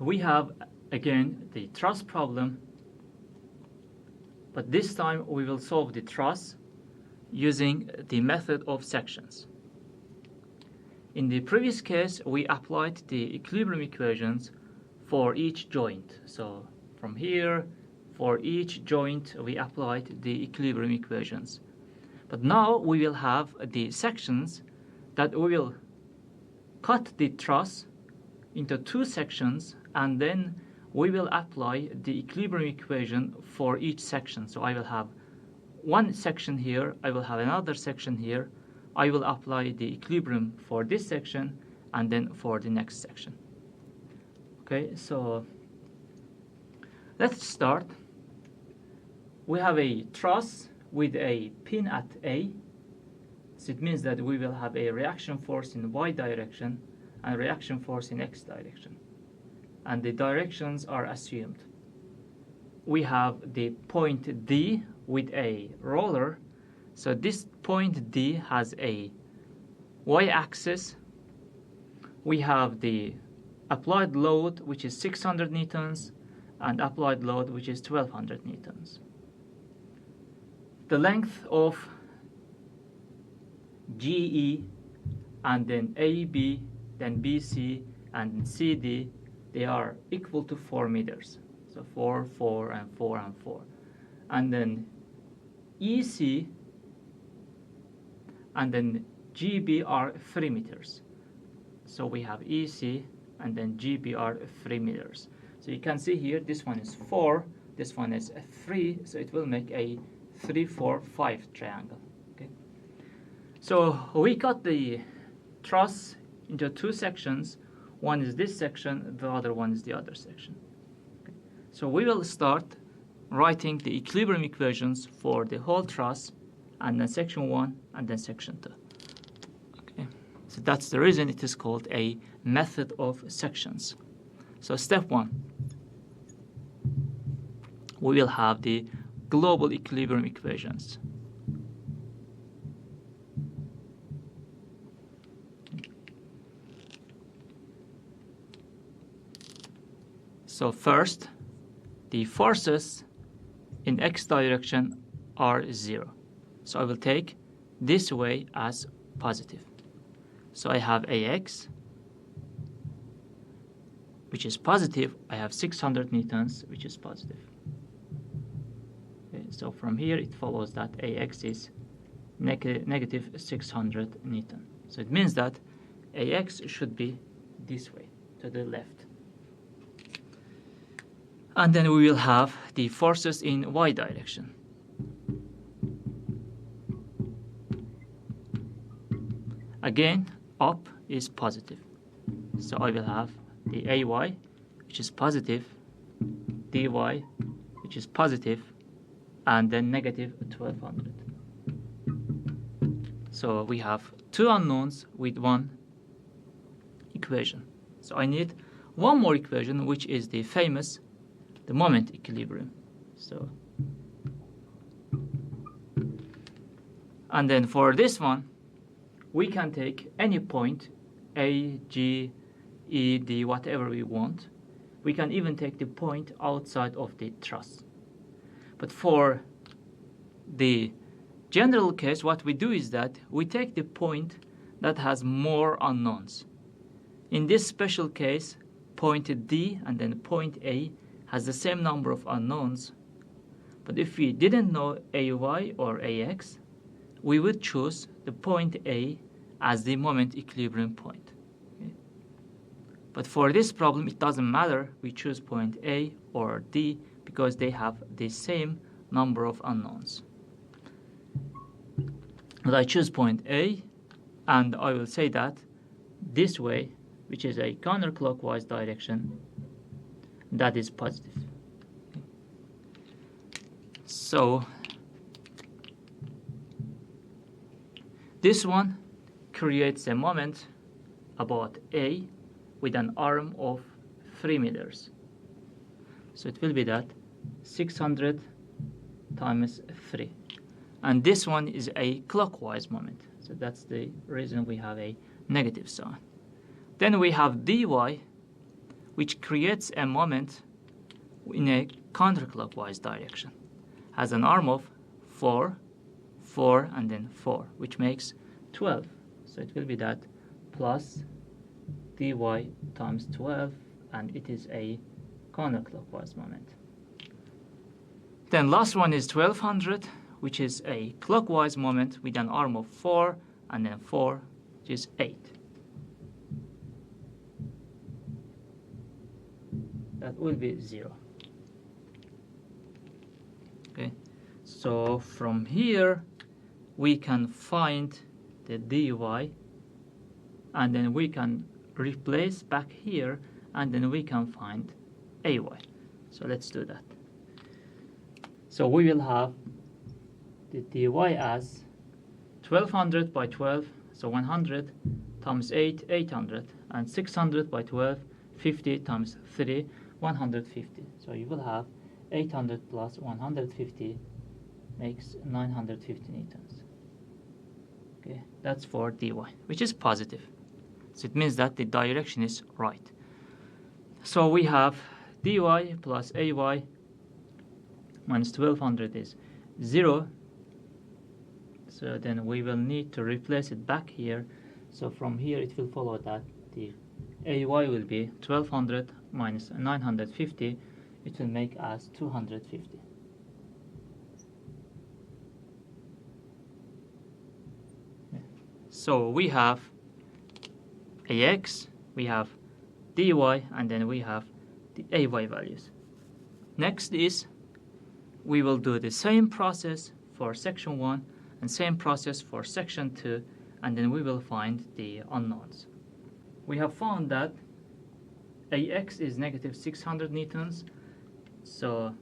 we have again the truss problem, but this time we will solve the truss using the method of sections. In the previous case, we applied the equilibrium equations for each joint. So from here, for each joint, we applied the equilibrium equations. But now we will have the sections that we will cut the truss into two sections, and then we will apply the equilibrium equation for each section. So I will have one section here, I will have another section here, I will apply the equilibrium for this section and then for the next section. Okay, so let's start. We have a truss with a pin at A. So it means that we will have a reaction force in Y direction and reaction force in X direction. And the directions are assumed. We have the point D with a roller. So this point D has a y-axis. We have the applied load, which is 600 newtons, and applied load, which is 1200 newtons. The length of GE, and then AB, then BC, and CD, they are equal to 4 meters. So 4, 4, and 4, and 4. And then EC and then GB are 3 meters. So we have EC and then GB are 3 meters. So you can see here, this one is 4, this one is 3, so it will make a 3, 4, 5 triangle. Okay. So we cut the truss into two sections. One is this section, the other one is the other section. Okay. So we will start writing the equilibrium equations for the whole truss, and then section 1 and then section 2. Okay. So that's the reason it is called a method of sections. So step 1, we will have the global equilibrium equations. So first, the forces in X direction are 0. So I will take this way as positive. So I have AX, which is positive. I have 600 newtons, which is positive. Okay, so from here it follows that AX is negative 600 newton. So it means that AX should be this way, to the left. And then we will have the forces in Y direction. Again, up is positive. So I will have the AY, which is positive, DY, which is positive, and then negative 1200. So we have two unknowns with one equation. So I need one more equation, which is the famous the moment equilibrium. So, and then for this one, we can take any point, A, G, E, D, whatever we want. We can even take the point outside of the truss. But for the general case, what we do is that we take the point that has more unknowns. In this special case, point D and then point A has the same number of unknowns. But if we didn't know AY or AX, we would choose the point A as the moment equilibrium point. Okay? But for this problem, it doesn't matter. We choose point A or D because they have the same number of unknowns. But I choose point A, and I will say that this way, which is a counterclockwise direction, that is positive. Okay. So this one creates a moment about A with an arm of 3 meters. So it will be that 600 times 3. And this one is a clockwise moment. So that's the reason we have a negative sign. Then we have dy, which creates a moment in a counterclockwise direction. Has an arm of 4, 4, and then 4, which makes 12. So it will be that plus dy times 12, and it is a counterclockwise moment. Then last one is 1200, which is a clockwise moment with an arm of 4 and then 4, which is 8. That will be 0. Okay, so from here we can find the dy, and then we can replace back here, and then we can find ay. So let's do that. So we will have the dy as 1200 by 12, so 100 times 8, 800, and 600 by 12, 50 times 3, 150. So you will have 800 plus 150 makes 950 newtons. Okay, that's for dy, which is positive. So it means that the direction is right. So we have dy plus ay minus 1200 is 0. So then we will need to replace it back here. So from here it will follow that the ay will be 1200 minus 950. It will make us 250. So we have ax, we have dy, and then we have the ay values. Next is we will do the same process for section 1 and same process for section 2, and then we will find the unknowns. We have found that ax is negative 600 newtons, so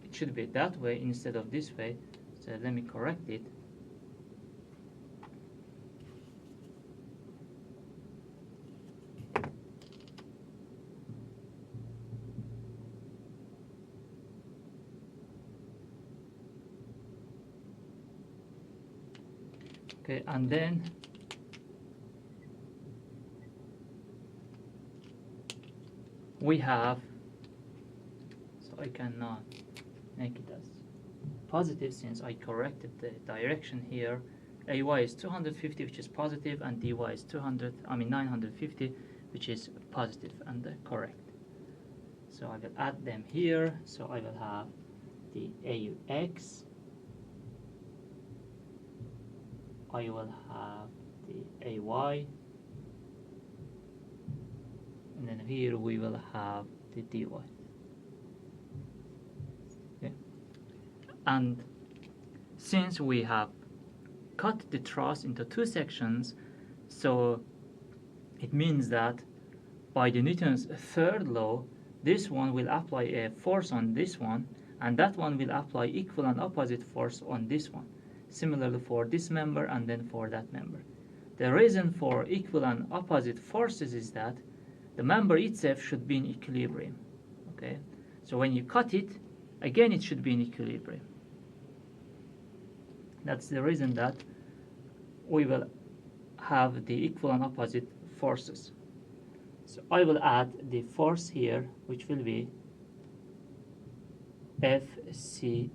it should be that way instead of this way. So let me correct it. Okay, and then we have, so I cannot make it as positive since I corrected the direction here. Ay is 250, which is positive, and dy is 950, which is positive and correct. So I will add them here. So I will have the ax, I will have the ay, and then here we will have the dy. Okay. And since we have cut the truss into two sections, so it means that by the Newton's third law, this one will apply a force on this one, and that one will apply equal and opposite force on this one. Similarly for this member and then for that member. The reason for equal and opposite forces is that the member itself should be in equilibrium. Okay, so when you cut it, again it should be in equilibrium. That's the reason that we will have the equal and opposite forces. So I will add the force here, which will be FC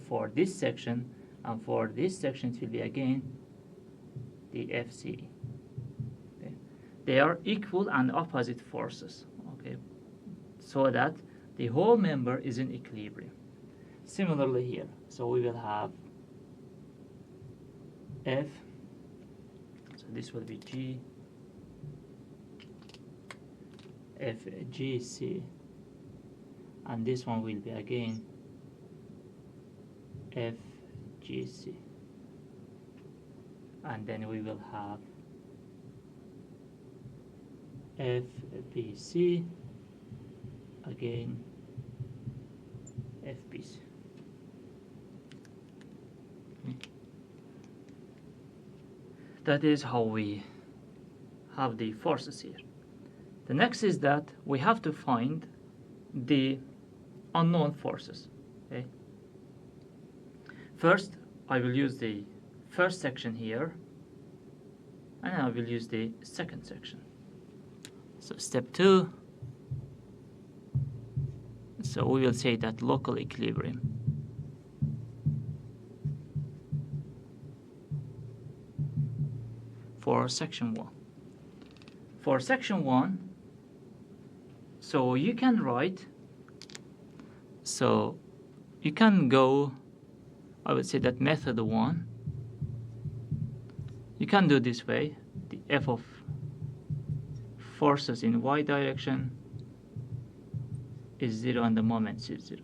for this section, and for this section it will be again the FCE. Okay. They are equal and opposite forces, okay, so that the whole member is in equilibrium. Similarly here, so we will have F, so this will be G, FGC, and this one will be again FGC, and then we will have FBC, again FBC. That is how we have the forces here. The next is that we have to find the unknown forces. Okay. First, I will use the first section here, and I will use the second section. So step 2, so we will say that local equilibrium. For section 1. For section 1, so you can write, so you can go, I would say that method 1, you can do this way, the F of forces in y direction is 0 and the moment is 0.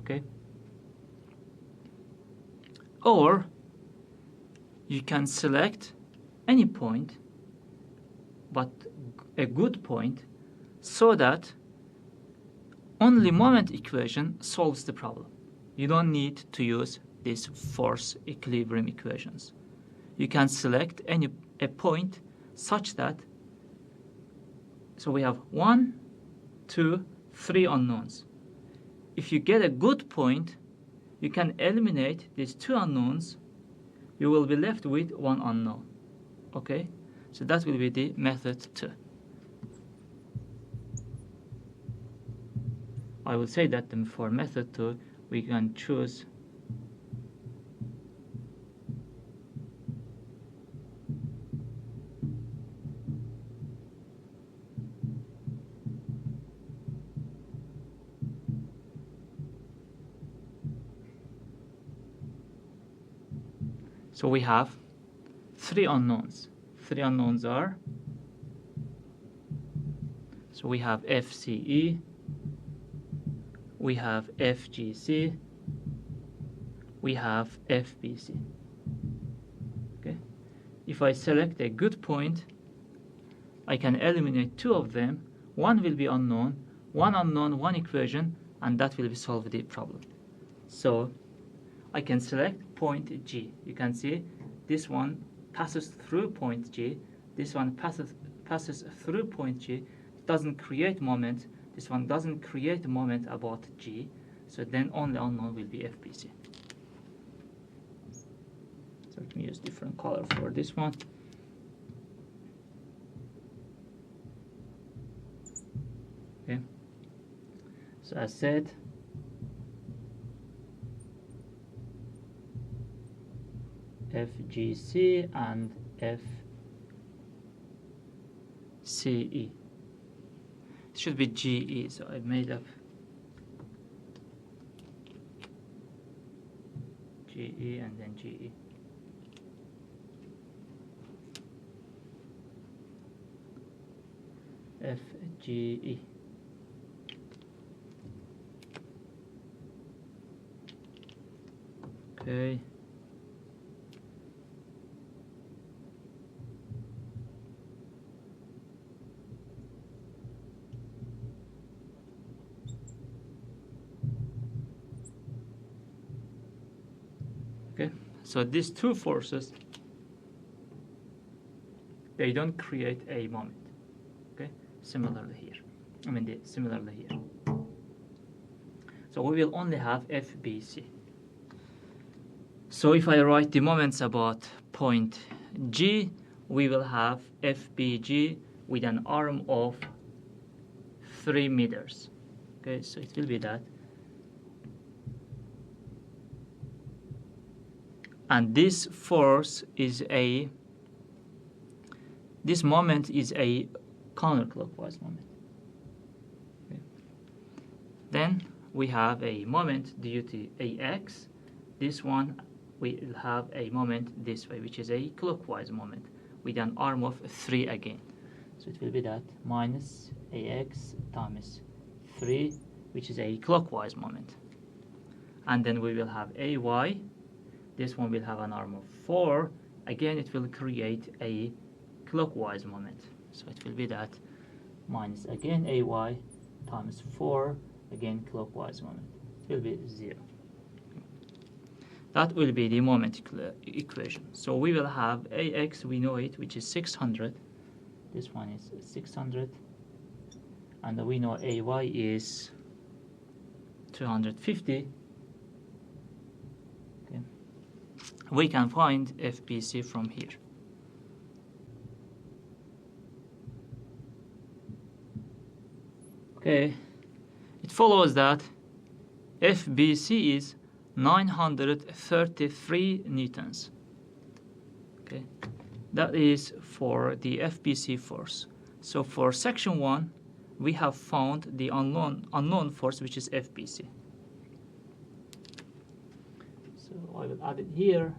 Okay? Or you can select any point, but a good point, so that only moment equation solves the problem. You don't need to use these force equilibrium equations. You can select a point such that, so we have 1, 2, 3 unknowns. If you get a good point, you can eliminate these 2 unknowns. You will be left with 1 unknown. Okay, so that will be the method 2. I will say that for method 2, we can choose so we have 3 unknowns. 3 unknowns are, so we have FCE, we have FGC, we have FBC. Okay, if I select a good point, I can eliminate 2 of them. 1 will be unknown, 1 unknown, 1 equation, and that will solve the problem. So I can select point G. You can see this one passes through point G, this one passes through point G. It doesn't create moment. This one doesn't create a moment about G, so then only unknown will be FBC. So we can use different color for this one. Okay. So as said, FGC and FCE. It should be GE, so I made up GE and then GE. FGE. Okay. Okay, so these 2 forces, they don't create a moment. Okay, similarly here. Similarly here. So we will only have FBC. So if I write the moments about point G, we will have FBG with an arm of 3 meters. Okay, so it will be that. And this force is this moment is a counterclockwise moment. Okay. Then we have a moment due to AX. This one we will have a moment this way, which is a clockwise moment with an arm of 3 again. So it will be that minus AX times 3, which is a clockwise moment. And then we will have AY. This one will have an arm of 4. Again, it will create a clockwise moment. So it will be that minus again AY times 4, again clockwise moment. It will be 0. That will be the moment equation. So we will have AX, we know it, which is 600. This one is 600. And we know AY is 250. Okay. We can find FBC from here. Okay, it follows that FBC is 933 newtons. Okay, that is for the FBC force. So for section 1, we have found the unknown force, which is FBC. So I will add it here.